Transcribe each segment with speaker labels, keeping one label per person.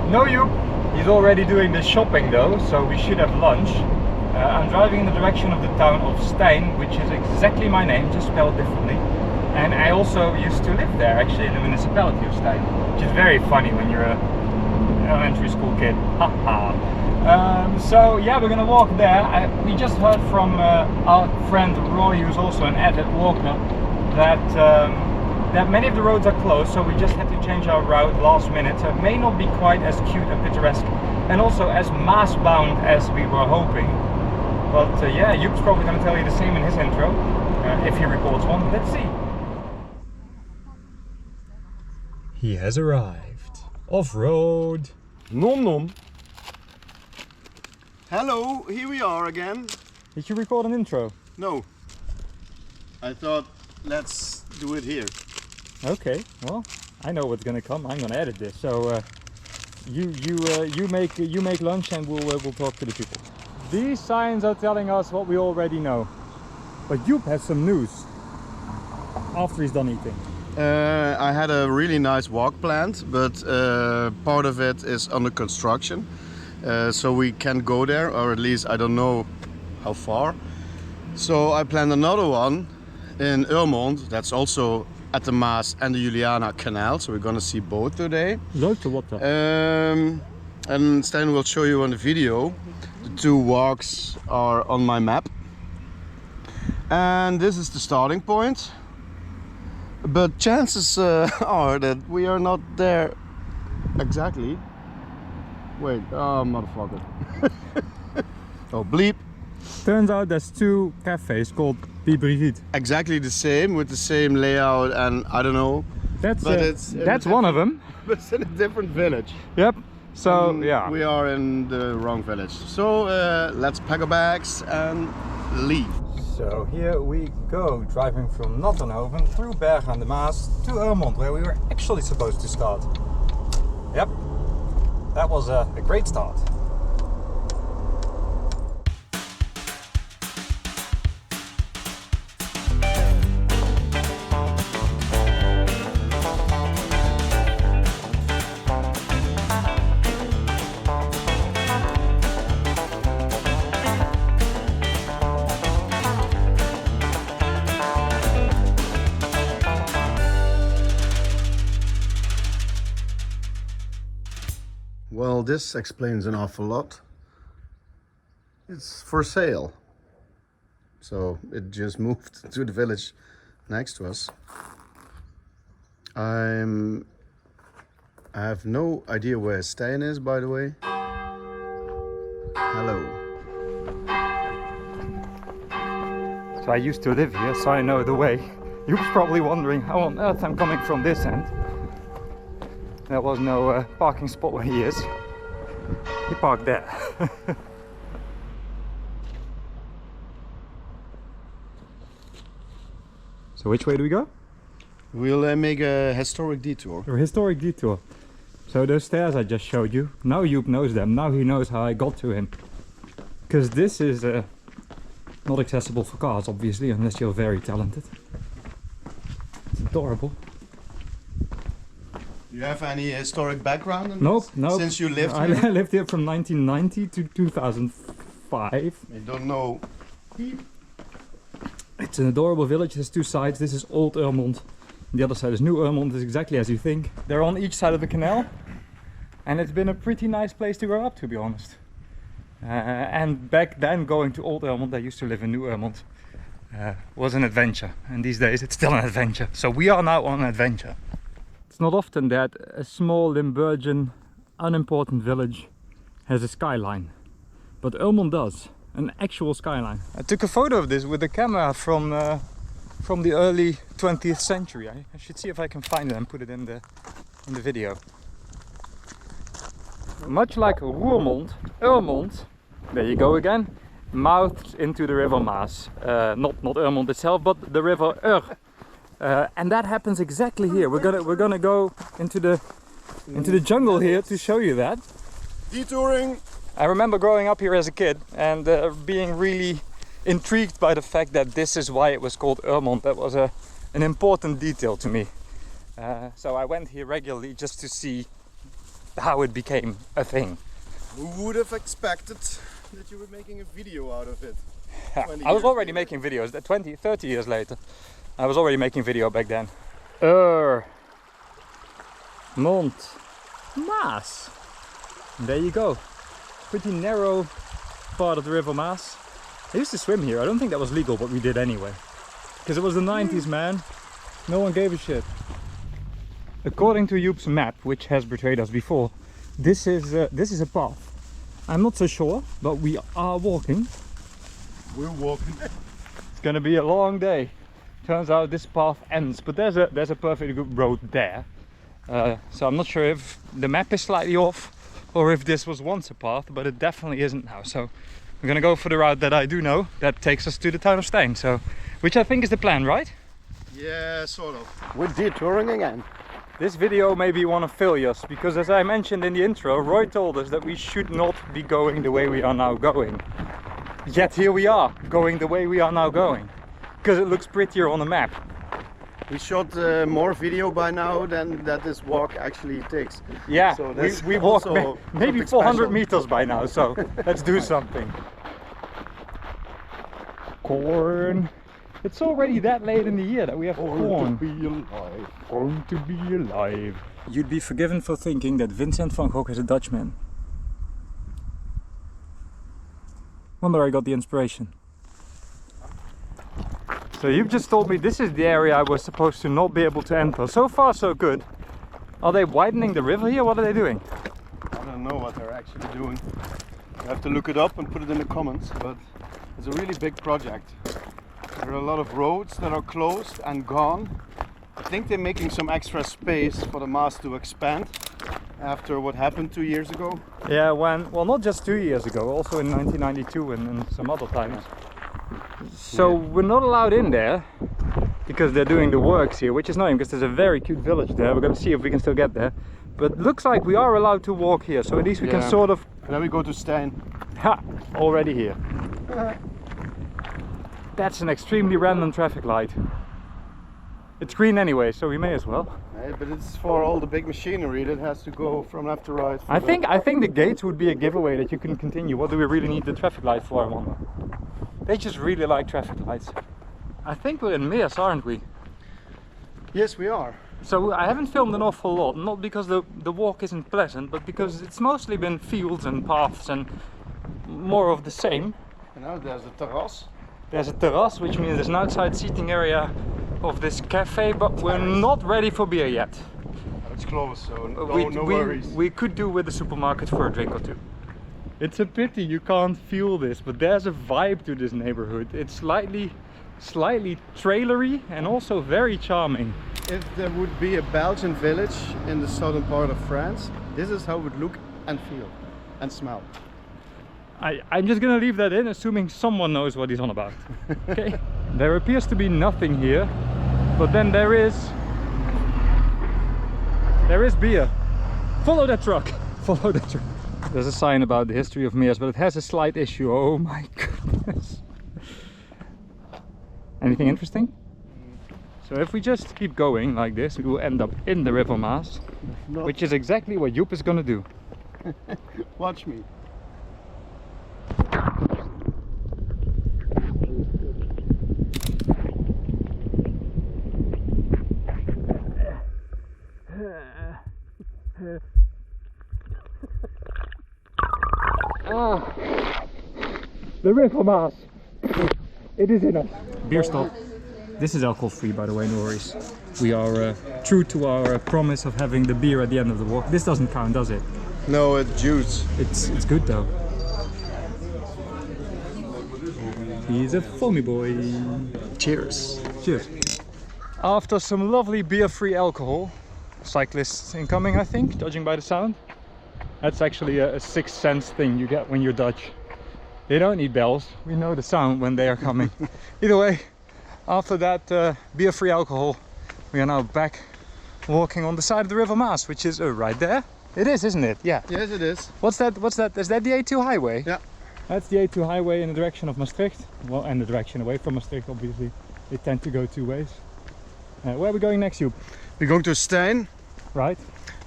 Speaker 1: No, he's already doing the shopping though, so we should have lunch. I'm driving in the direction of the town of Stein, which is exactly my name, just spelled differently. And I also used to live there, actually, in the municipality of Stein, which is very funny when you're an elementary school kid. So yeah, we're gonna walk there. We just heard from our friend Roy, who's also an avid walker, that many of the roads are closed, so we just had to change our route last minute. So it may not be quite as cute and picturesque, and also as mass-bound as we were hoping. But yeah, Joep's probably going to tell you the same in his intro, if he records one. Let's see. He has arrived. Off-road. Nom nom.
Speaker 2: Hello, here we are again.
Speaker 1: Did you record an intro?
Speaker 2: No. I thought, let's do it here.
Speaker 1: Okay, well, I know what's going to come. I'm going to edit this. So you make lunch and we'll talk to the people. These signs are telling us what we already know. But Joep has some news after he's done eating.
Speaker 2: I had a really nice walk planned, but part of it is under construction. So we can't go there, or at least I don't know how far. So I planned another one in Urmond, that's also at the Meuse and the Juliana Canal. So we're gonna see both today.
Speaker 1: Leuk te water.
Speaker 2: And Stein will show you on the video. The two walks are on my map. And this is the starting point. But chances are that we are not there exactly. Wait, oh motherfucker. Oh, bleep.
Speaker 1: Turns out there's two cafes called Brigitte.
Speaker 2: Exactly the same, with the same layout, and I don't know.
Speaker 1: That's one of them.
Speaker 2: But it's in a different village.
Speaker 1: Yep. So yeah,
Speaker 2: we are in the wrong village. So let's pack our bags and leave.
Speaker 1: So here we go, driving from Nottenhoven through Berg aan de Maas to Urmond, where we were actually supposed to start. Yep, that was a great start.
Speaker 2: Well, this explains an awful lot. It's for sale. So it just moved to the village next to us. I have no idea where Stein is, by the way. Hello.
Speaker 1: So I used to live here, so I know the way. You're probably wondering how on earth I'm coming from this end. There was no parking spot where he is. He parked there. So which way do we go?
Speaker 2: We'll make a historic detour.
Speaker 1: A historic detour. So those stairs I just showed you, now Joep knows them. Now he knows how I got to him. Because this is not accessible for cars, obviously, unless you're very talented. It's adorable.
Speaker 2: Do you have any historic background in
Speaker 1: Nope,
Speaker 2: this?
Speaker 1: nope.
Speaker 2: Since you lived
Speaker 1: I
Speaker 2: here?
Speaker 1: lived here from 1990 to 2005.
Speaker 2: I don't know.
Speaker 1: It's an adorable village. There's two sides. This is Old Urmond. The other side is New Urmond. It's exactly as you think. They're on each side of the canal. And it's been a pretty nice place to grow up, to be honest. And back then, going to Old Urmond, I used to live in New Urmond, was an adventure. And these days it's still an adventure. So we are now on an adventure. It's not often that a small Limburgian, unimportant village has a skyline. But Urmond does. An actual skyline. I took a photo of this with a camera from the early 20th century. I should see if I can find it and put it in the video. Much like Roermond, Urmond, there you go again, mouths into the river Maas. Not Urmond itself, but the river Ur. And that happens exactly here. We're gonna go into the jungle here to show you that.
Speaker 2: Detouring.
Speaker 1: I remember growing up here as a kid and being really intrigued by the fact that this is why it was called Urmond. That was an important detail to me. So I went here regularly just to see how it became a thing.
Speaker 2: Who would have expected that you were making a video out of it?
Speaker 1: Yeah, I was already making videos 20, 30 years later. I was already making video back then. Urmond, Maas. There you go. Pretty narrow part of the River Maas. I used to swim here. I don't think that was legal, but we did anyway. Because it was the 90s, man. No one gave a shit. According to Joop's map, which has betrayed us before, this is a path. I'm not so sure, but we are walking.
Speaker 2: We're walking.
Speaker 1: It's gonna be a long day. Turns out this path ends, but there's a perfectly good road there. So I'm not sure if the map is slightly off or if this was once a path, but it definitely isn't now. So we're gonna go for the route that I do know, that takes us to the town of Stein. So, which I think is the plan, right?
Speaker 2: Yeah, sort of. We're detouring again.
Speaker 1: This video may be one of failures, because as I mentioned in the intro, Roy told us that we should not be going the way we are now going. Yet here we are, going the way we are now going. Because it looks prettier on the map.
Speaker 2: We shot more video by now than that this walk actually takes.
Speaker 1: Yeah,
Speaker 2: so
Speaker 1: we walked maybe 400
Speaker 2: special.
Speaker 1: meters by now, so let's do something. Corn. It's already that late in the year that we have corn.
Speaker 2: To be alive.
Speaker 1: Going to be alive. You'd be forgiven for thinking that Vincent van Gogh is a Dutchman. Wonder I got the inspiration. So you've just told me this is the area I was supposed to not be able to enter. So far so good. Are they widening the river here? What are they doing?
Speaker 2: I don't know what they're actually doing. I have to look it up and put it in the comments, but it's a really big project. There are a lot of roads that are closed and gone. I think they're making some extra space for the Maas to expand after what happened 2 years ago.
Speaker 1: Yeah, well, not just 2 years ago, also in 1992 and some other times. So we're not allowed in there because they're doing the works here, which is annoying because there's a very cute village there. We're going to see if we can still get there. But it looks like we are allowed to walk here, so at least we can sort of...
Speaker 2: And then we go to Stein.
Speaker 1: Ha! Already here. That's an extremely random traffic light. It's green anyway, so we may as well.
Speaker 2: But it's for all the big machinery that has to go from left to right.
Speaker 1: I think the gates would be a giveaway that you can continue. What do we really need the traffic light for, I wonder? They just really like traffic lights. I think we're in Meers, aren't we?
Speaker 2: Yes, we are.
Speaker 1: So I haven't filmed an awful lot, not because the walk isn't pleasant, but because it's mostly been fields and paths and more of the same.
Speaker 2: And now there's the terras.
Speaker 1: There's a terrace, which means there's an outside seating area of this cafe, but we're not ready for beer yet.
Speaker 2: It's closed, so no worries.
Speaker 1: We could do with the supermarket for a drink or two. It's a pity you can't feel this, but there's a vibe to this neighborhood. It's slightly trailery and also very charming.
Speaker 2: If there would be a Belgian village in the southern part of France, this is how it would look and feel and smell.
Speaker 1: I'm just gonna leave that in, assuming someone knows what he's on about. Okay. There appears to be nothing here, but then there is beer. Follow that truck. Follow that truck. There's a sign about the history of Meers, but it has a slight issue. Oh my goodness. Anything interesting? So if we just keep going like this, we will end up in the River Maas, which is exactly what Joop is gonna do.
Speaker 2: Watch me.
Speaker 1: The River Maas. It is in us. Beer stop. This is alcohol free, by the way, no worries. We are true to our promise of having the beer at the end of the walk. This doesn't count, does it?
Speaker 2: No, it's juice.
Speaker 1: It's good though. He's a foamy boy.
Speaker 2: Cheers.
Speaker 1: Cheers. After some lovely beer-free alcohol, cyclists incoming, I think, judging by the sound. That's actually a sixth sense thing you get when you're Dutch. They don't need bells, we know the sound when they are coming. Either way, after that beer-free alcohol, we are now back walking on the side of the River Maas, which is right there. It is, isn't it? Yeah.
Speaker 2: Yes, it is.
Speaker 1: What's that? Is that the A2 highway?
Speaker 2: Yeah.
Speaker 1: That's the A2 highway in the direction of Maastricht. Well, and the direction away from Maastricht, obviously. They tend to go two ways. Where are we going next, Joop?
Speaker 2: We're going to Stein.
Speaker 1: Right.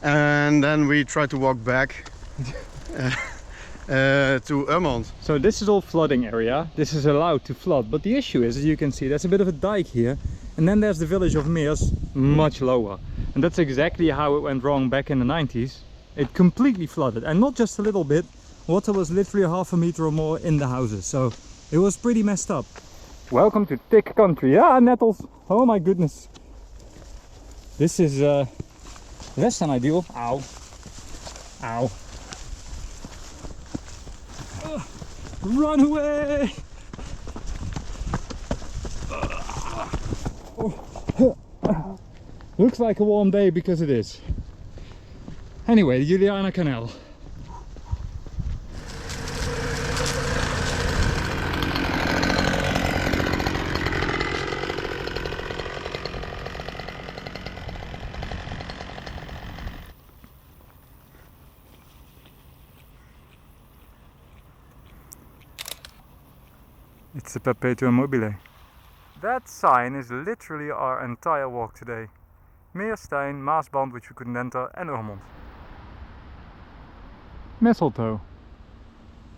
Speaker 2: and then we tried to walk back to Urmond.
Speaker 1: So this is all flooding area. This is allowed to flood, but the issue is, as you can see, there's a bit of a dike here, and then there's the village of Meers, much lower. And that's exactly how it went wrong back in the 90s. It completely flooded, and not just a little bit. Water was literally 1/2 meter or more in the houses, so it was pretty messed up. Welcome to thick country. Ah, nettles! Oh my goodness. This is less than ideal. Ow. Ow. Run away! Looks like a warm day because it is. Anyway, the Juliana Canal. It's a perpetuum mobile. That sign is literally our entire walk today. Meers, Stein, Maasband, which we couldn't enter, and Urmond. Mistletoe.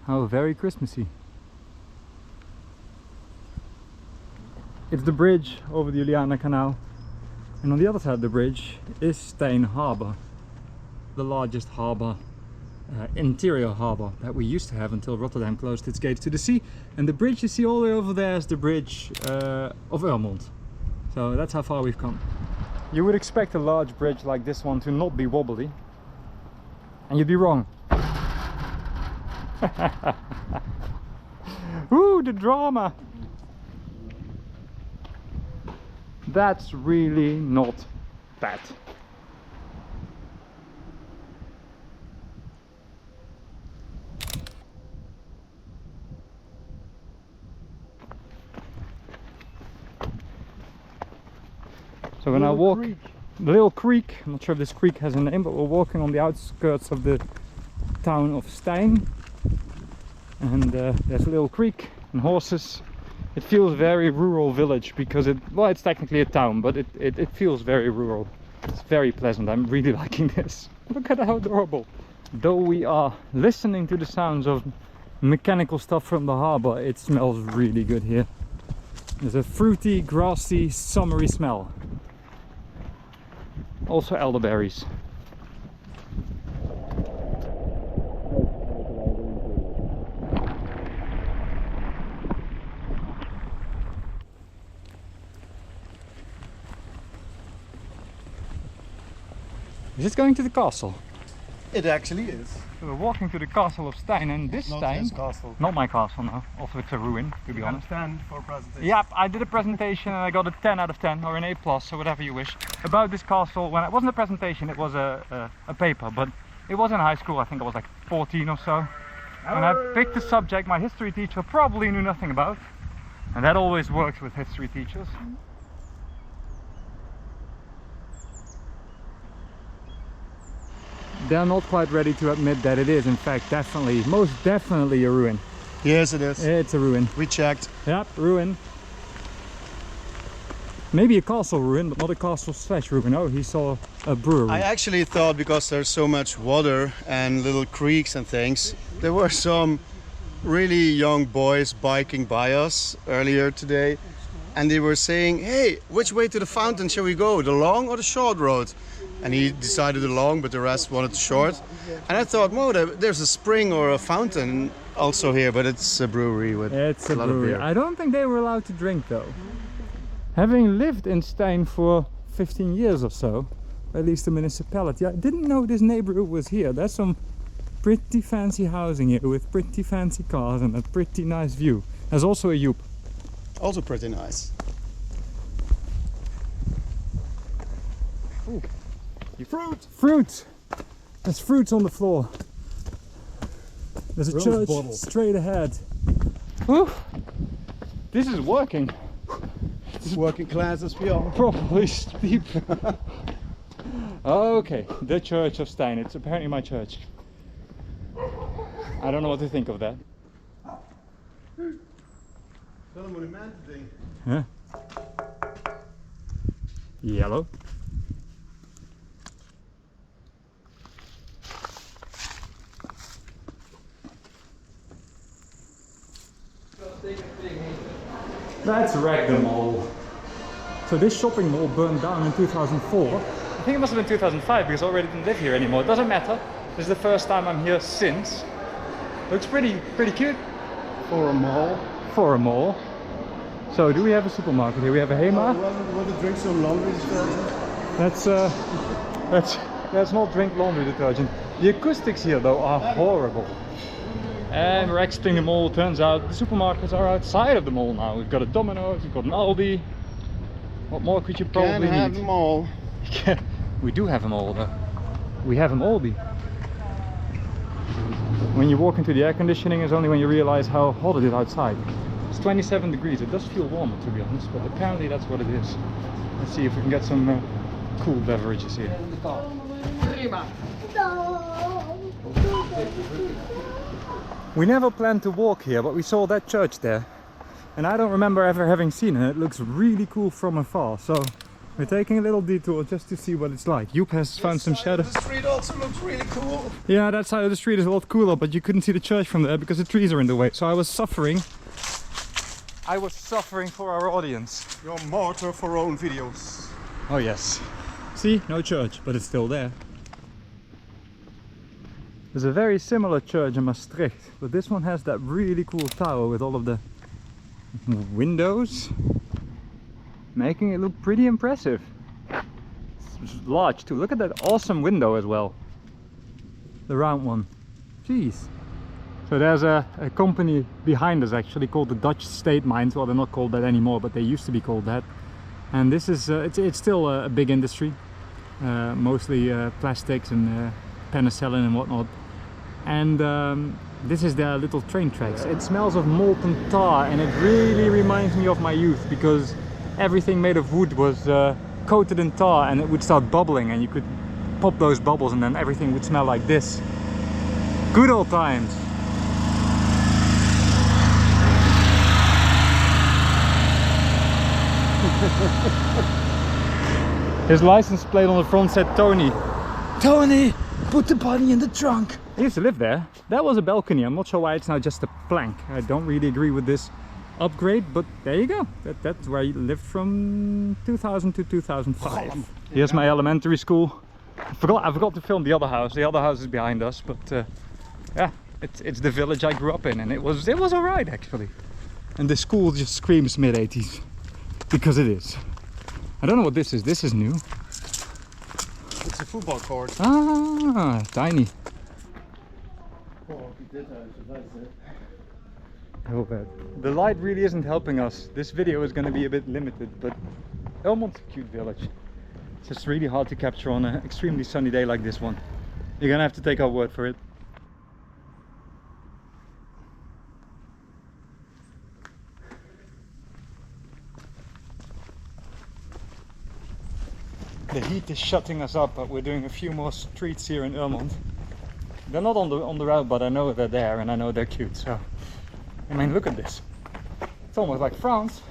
Speaker 1: How very Christmassy. It's the bridge over the Juliana Canal. And on the other side of the bridge is Stein Harbour. The largest harbour, interior harbour that we used to have until Rotterdam closed its gates to the sea. And the bridge you see all the way over there is the bridge of Urmond. So that's how far we've come. You would expect a large bridge like this one to not be wobbly, and you'd be wrong. Ooh, the drama! That's really not bad. So when I walk the little creek, I'm not sure if this creek has a name, but we're walking on the outskirts of the town of Stein, and there's a little creek and horses. It feels very rural village because well, it's technically a town, but it feels very rural. It's very pleasant. I'm really liking this. Look at how adorable. Though we are listening to the sounds of mechanical stuff from the harbor, it smells really good here. There's a fruity, grassy, summery smell. Also elderberries. Is this going to the castle?
Speaker 2: It actually is.
Speaker 1: So we're walking to the castle of Stein, and this Stein,
Speaker 2: castle.
Speaker 1: not my castle now, also it's a ruin, to be honest.
Speaker 2: Stand for presentation.
Speaker 1: Yep, I did a presentation and I got a 10 out of 10 or an A+, or whatever you wish, about this castle. When it wasn't a presentation, it was a paper, but it was in high school. I think I was like 14 or so. And I picked a subject my history teacher probably knew nothing about, and that always works with history teachers. They're not quite ready to admit that it is, in fact, definitely, most definitely a ruin.
Speaker 2: Yes, it is.
Speaker 1: It's a ruin.
Speaker 2: We checked.
Speaker 1: Yep, ruin. Maybe a castle ruin, but not a castle/ruin. Oh, he saw a brewery.
Speaker 2: I actually thought, because there's so much water and little creeks and things, there were some really young boys biking by us earlier today, and they were saying, hey, which way to the fountain shall we go, the long or the short road? And he decided the long, but the rest wanted the short. And I thought, whoa, there's a spring or a fountain also here, but it's a brewery with a lot of beer.
Speaker 1: I don't think they were allowed to drink though. Having lived in Stein for 15 years or so, at least the municipality, I didn't know this neighborhood was here. There's some pretty fancy housing here with pretty fancy cars and a pretty nice view. There's also a Joep.
Speaker 2: Also pretty nice.
Speaker 1: Ooh. Fruit! Fruit! There's fruits on the floor. There's a church straight ahead. Ooh. This is working.
Speaker 2: Working class as we are.
Speaker 1: Probably steep. Okay, the Church of Stein. It's apparently my church. I don't know what to think of that.
Speaker 2: Wel een monumentending.
Speaker 1: Huh? Yellow. That's wrecked the mall. So this shopping mall burned down in 2004. I think it must have been 2005 because I already didn't live here anymore. It doesn't matter. This is the first time I'm here since. Looks pretty cute.
Speaker 2: For a mall.
Speaker 1: For a mall. So do we have a supermarket here? We have a Hema.
Speaker 2: Want to drink some laundry detergent?
Speaker 1: That's not drink laundry detergent. The acoustics here though are horrible. And we're exiting the mall. Turns out the supermarkets are outside of the mall now. We've got a Domino's, we've got an Aldi. What more could you probably need?
Speaker 2: Have them all.
Speaker 1: We do have them all though. We have them Aldi. When you walk into the air conditioning is only when you realize how hot it is outside. It's 27 degrees. It does feel warmer to be honest, but apparently that's what it is. Let's see if we can get some cool beverages here. We never planned to walk here, but we saw that church there. And I don't remember ever having seen it. It looks really cool from afar. So we're taking a little detour just to see what it's like. Joep has found some shadow.
Speaker 2: The street also looks really cool.
Speaker 1: Yeah, that side of the street is a lot cooler, but you couldn't see the church from there because the trees are in the way. So I was suffering for our audience.
Speaker 2: Your martyr for own videos.
Speaker 1: Oh yes. See, no church, but it's still there. There's a very similar church in Maastricht, but this one has that really cool tower with all of the windows, making it look pretty impressive. It's large too. Look at that awesome window as well. The round one. Jeez. So there's a company behind us actually called the Dutch State Mines. Well, they're not called that anymore, but they used to be called that. And this is it's still a big industry, mostly plastics and penicillin and whatnot. And this is their little train tracks. It smells of molten tar and it really reminds me of my youth because everything made of wood was coated in tar and it would start bubbling and you could pop those bubbles and then everything would smell like this. Good old times. His license plate on the front said Tony. Tony, put the body in the trunk. I used to live there. That was a balcony. I'm not sure why it's now just a plank. I don't really agree with this upgrade, but there you go. That's where I lived from 2000 to 2005. Here's my elementary school. I forgot to film the other house. The other house is behind us, but yeah, it's the village I grew up in, and it was alright actually. And the school just screams mid-80s because it is. I don't know what this is. This is new.
Speaker 2: It's a football court.
Speaker 1: Ah, tiny. Oh, bad. The light really isn't helping us. This video is going to be a bit limited, but Urmond's a cute village. It's just really hard to capture on an extremely sunny day like this one. You're going to have to take our word for it. The heat is shutting us up, but we're doing a few more streets here in Urmond. They're not on the route, but I know they're there and I know they're cute. So, I mean, look at this. It's almost like France.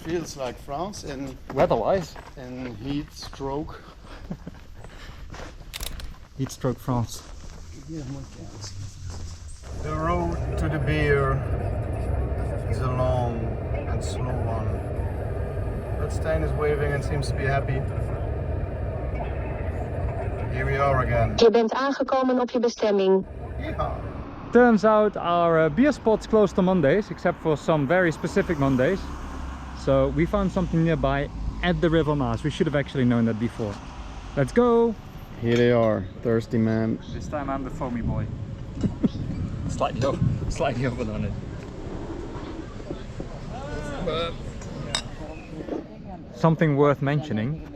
Speaker 2: Feels like France in
Speaker 1: Weather-wise.
Speaker 2: in heat stroke.
Speaker 1: Heat stroke France.
Speaker 2: The road to the beer is a long and slow one. But Stein is waving and seems to be happy. Here we are again.
Speaker 3: Je bent aangekomen op je bestemming.
Speaker 2: Yeehaw.
Speaker 1: Turns out our beer spots closed on Mondays, except for some very specific Mondays. So we found something nearby at the River Meuse. We should have actually known that before. Let's go!
Speaker 2: Here they are, thirsty man.
Speaker 1: This time I'm the foamy boy. slightly over on it. Something worth mentioning.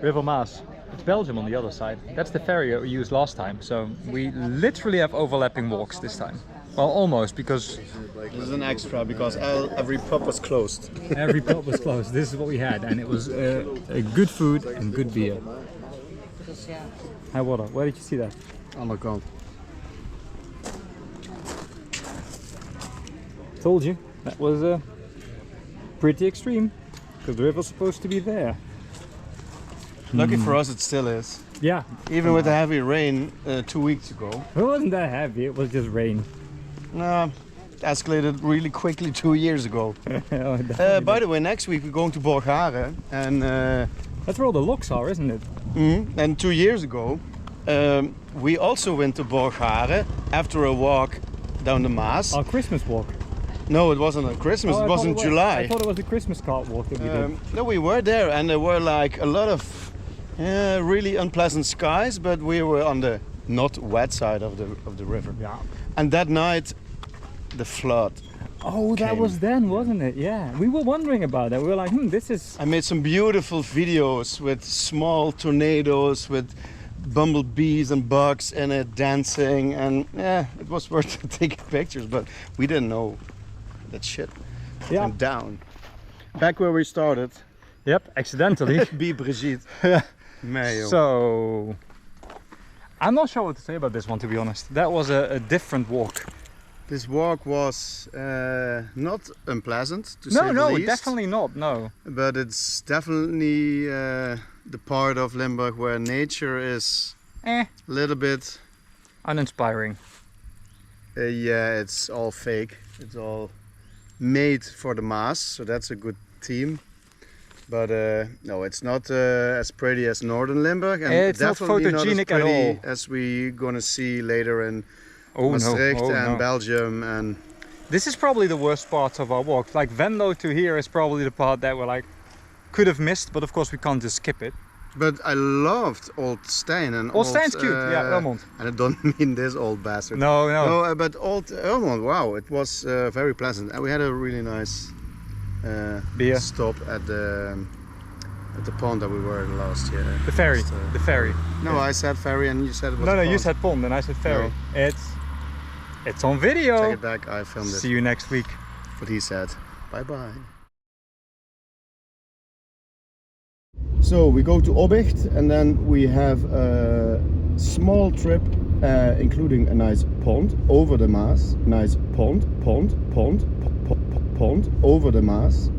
Speaker 1: River Meuse. It's Belgium on the other side. That's the ferry that we used last time. So we literally have overlapping walks this time. Well, almost, because
Speaker 2: This is an extra because every pub was closed.
Speaker 1: every pub was closed. This is what we had, and it was a good food and good beer. High water. Where did you see that?
Speaker 2: On the kant.
Speaker 1: Told you. That was pretty extreme, because the river's supposed to be there.
Speaker 2: Lucky for us, it still is.
Speaker 1: Yeah.
Speaker 2: Even with the heavy rain 2 weeks ago.
Speaker 1: It wasn't that heavy, it was just rain.
Speaker 2: Escalated really quickly 2 years ago. By the way, next week we're going to Bulgaria, and
Speaker 1: that's where all the locks are, isn't it?
Speaker 2: and 2 years ago we also went to Bulgaria after a walk down the Meuse.
Speaker 1: Our Christmas walk.
Speaker 2: No, it wasn't on Christmas.
Speaker 1: Oh,
Speaker 2: it was in July.
Speaker 1: I thought it was a Christmas cart walk that we did.
Speaker 2: No, we were there, and there were like a lot of really unpleasant skies, but we were on the not wet side of the river.
Speaker 1: Yeah.
Speaker 2: And that night, the flood.
Speaker 1: Oh, that was then, wasn't it? Yeah. We were wondering about that. We were like, this is...
Speaker 2: I made some beautiful videos with small tornadoes, with bumblebees and bugs in it dancing, and yeah, it was worth taking pictures, but we didn't know that shit went down. Back where we started.
Speaker 1: Yep, accidentally.
Speaker 2: Be Brigitte. Mayo.
Speaker 1: So, I'm not sure what to say about this one, to be honest. That was a different walk.
Speaker 2: This walk was not unpleasant, to say the
Speaker 1: No,
Speaker 2: least.
Speaker 1: definitely not, no.
Speaker 2: But it's definitely the part of Limburg where nature is a little bit...
Speaker 1: uninspiring.
Speaker 2: Yeah, it's all fake. It's all made for the mass, so that's a good team. But no, it's not as pretty as Northern Limburg, and
Speaker 1: it's
Speaker 2: definitely
Speaker 1: not
Speaker 2: not
Speaker 1: photogenic
Speaker 2: as
Speaker 1: at
Speaker 2: pretty
Speaker 1: all.
Speaker 2: as we're gonna see later in
Speaker 1: Oh
Speaker 2: Maastricht
Speaker 1: no,
Speaker 2: and
Speaker 1: no.
Speaker 2: Belgium. And
Speaker 1: This is probably the worst part of our walk. Like Venlo to here is probably the part that we're like could have missed, but of course we can't just skip it.
Speaker 2: but I loved Old Stein and
Speaker 1: Old Stein's cute, yeah, Urmond.
Speaker 2: And I don't mean this old bastard.
Speaker 1: No.
Speaker 2: No, but Old Urmond, wow, it was very pleasant, and we had a really nice
Speaker 1: Beer.
Speaker 2: stop at the pond that we were last year.
Speaker 1: The ferry.
Speaker 2: Just,
Speaker 1: The ferry.
Speaker 2: No, I said ferry, and you said it was
Speaker 1: No,
Speaker 2: a
Speaker 1: you
Speaker 2: pond.
Speaker 1: said pond and I said ferry.
Speaker 2: No.
Speaker 1: It's on video.
Speaker 2: Take it back, I filmed
Speaker 1: See
Speaker 2: it.
Speaker 1: you next week.
Speaker 2: What he said. Bye bye. So we go to Obicht, and then we have a small trip, including a nice pond over the Maas. Nice pond over the Maas.